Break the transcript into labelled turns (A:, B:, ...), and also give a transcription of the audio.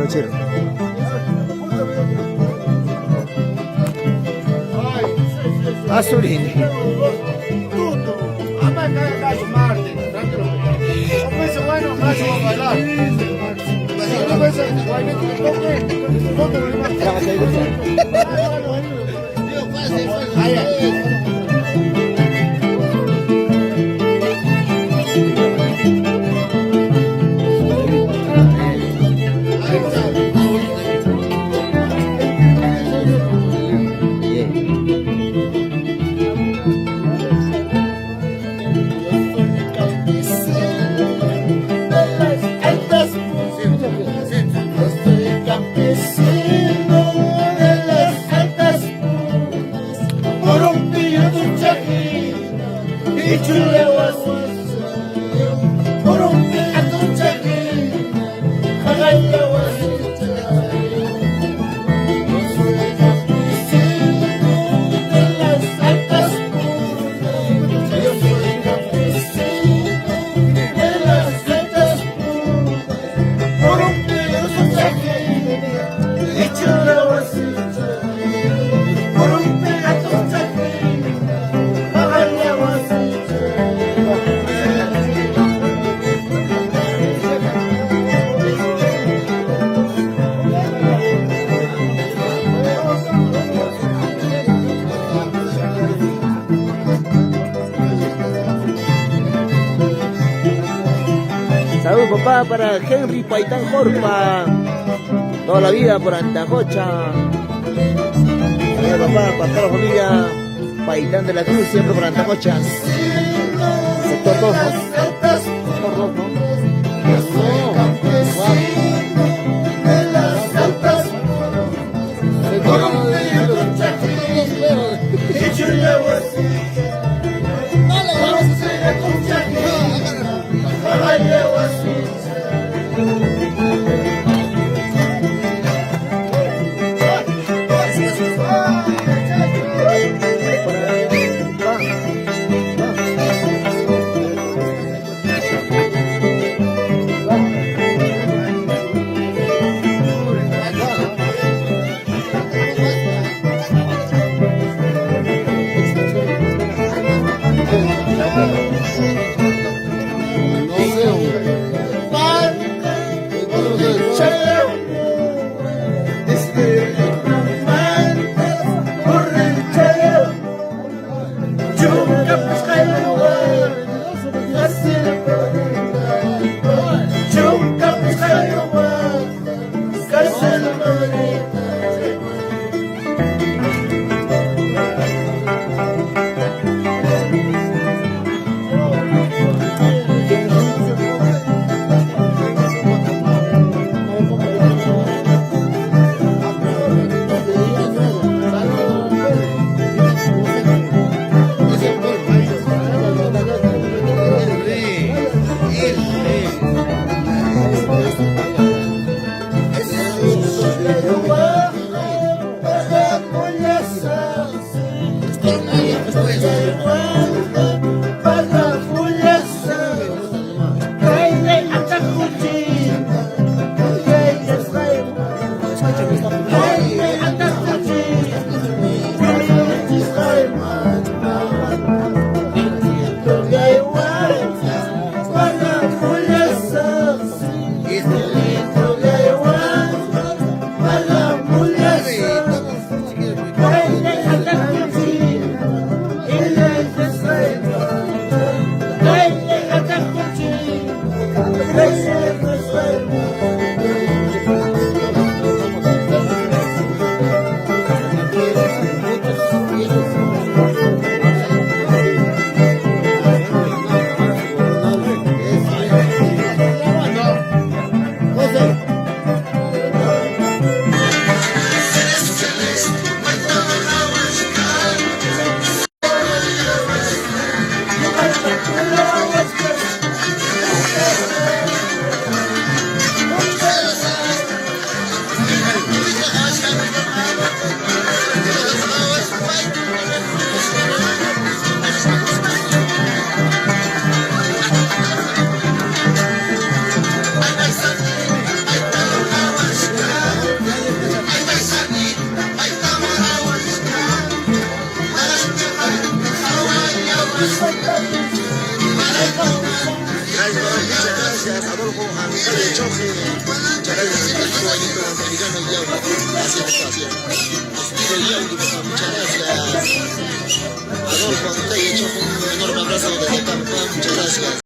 A: Cochero. Azurini. Salud, papá, para Henry Paitán Jorpa. Toda la vida por Antacocha. Salud, papá, para toda la familia Paitán de la Cruz, siempre por Antacocha. Sector 2, ¿no? Sector 2, ¿no? Muchas gracias, Adolfo Jancale Choje. Muchas gracias, Francisco Benito Montevillano y Yauli. Así es, así es. Estilo Yauli, muchas gracias. Adolfo Jancale Choje, un enorme abrazo desde Pampa, muchas gracias.